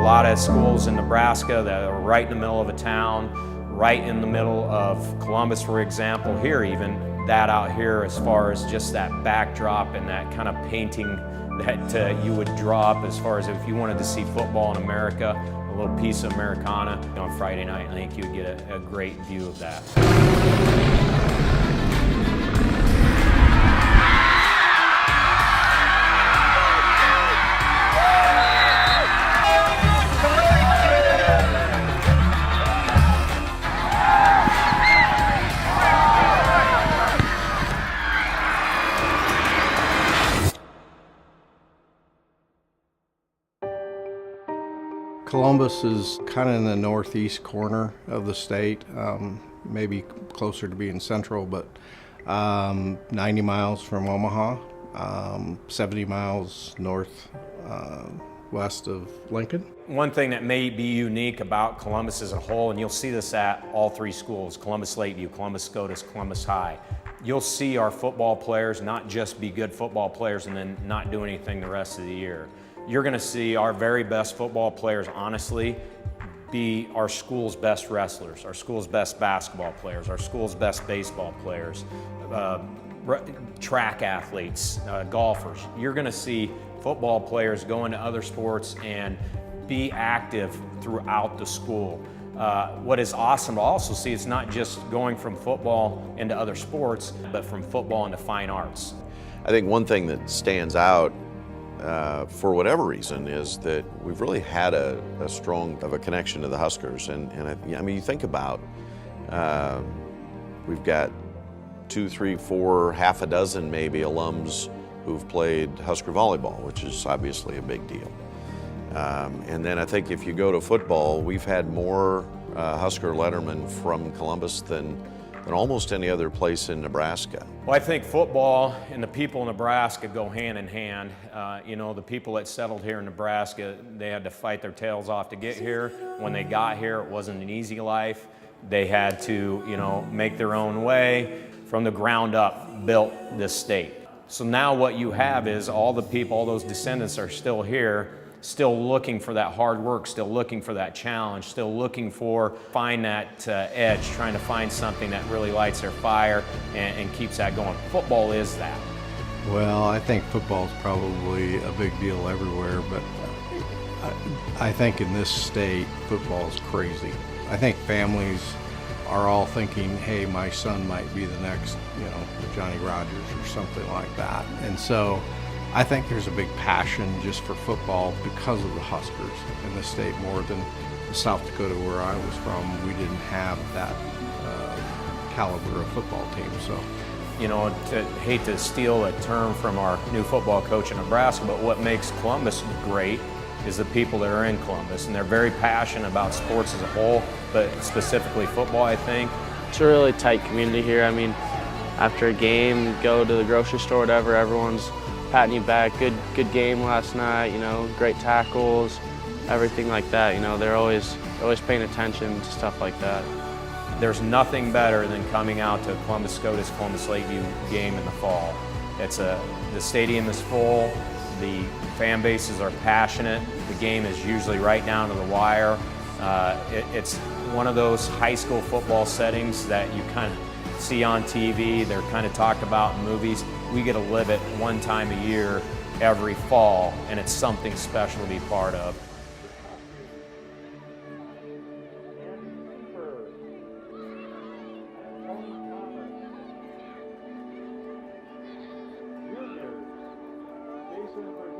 lot of schools in Nebraska that are right in the middle of a town, right in the middle of Columbus, for example, here even, that out here as far as just that backdrop and that kind of painting that you would draw up as far as if you wanted to see football in America, a little piece of Americana on Friday night. I think you'd get a great view of that. Columbus is kind of in the northeast corner of the state, maybe closer to being central, but 90 miles from Omaha, 70 miles north west of Lincoln. One thing that may be unique about Columbus as a whole, and you'll see this at all three schools, Columbus Lakeview, Columbus SCOTUS, Columbus High, you'll see our football players not just be good football players and then not do anything the rest of the year. You're going to see our very best football players, honestly, be our school's best wrestlers, our school's best basketball players, our school's best baseball players, track athletes, golfers. You're going to see football players go into other sports and be active throughout the school. What is awesome to also see, it's not just going from football into other sports, but from football into fine arts. I think one thing that stands out for whatever reason is that we've really had a strong of a connection to the Huskers, and I mean, you think about we've got 2, 3, 4, half a dozen maybe alums who've played Husker volleyball, which is obviously a big deal. And then I think if you go to football, we've had more Husker lettermen from Columbus than almost any other place in Nebraska. Well, I think football and the people in Nebraska go hand in hand. You know, the people that settled here in Nebraska, they had to fight their tails off to get here. When they got here, it wasn't an easy life. They had to, you know, make their own way. From the ground up, built this state. So now what you have is all the people, all those descendants are still here, still looking for that hard work, still looking for that challenge, still looking for find that edge, trying to find something that really lights their fire and keeps that going. Football is that. Well, I think football is probably a big deal everywhere, but I think in this state, football is crazy. I think families are all thinking, hey, my son might be the next, you know, Johnny Rodgers or something like that. And so I think there's a big passion just for football because of the Huskers in the state more than South Dakota where I was from. We didn't have that caliber of football team. So, you know, hate to steal a term from our new football coach in Nebraska, but what makes Columbus great is the people that are in Columbus, and they're very passionate about sports as a whole, but specifically football, I think. It's a really tight community here. I mean, after a game, go to the grocery store, whatever, everyone's patting you back. Good game last night, you know, great tackles, everything like that. You know, they're always paying attention to stuff like that. There's nothing better than coming out to a Columbus SCOTUS, Columbus Lakeview game in the fall. The stadium is full, the fan bases are passionate, the game is usually right down to the wire. It's one of those high school football settings that you kind of see on TV, they're kind of talked about in movies. We get to live it one time a year every fall, and it's something special to be part of. Jason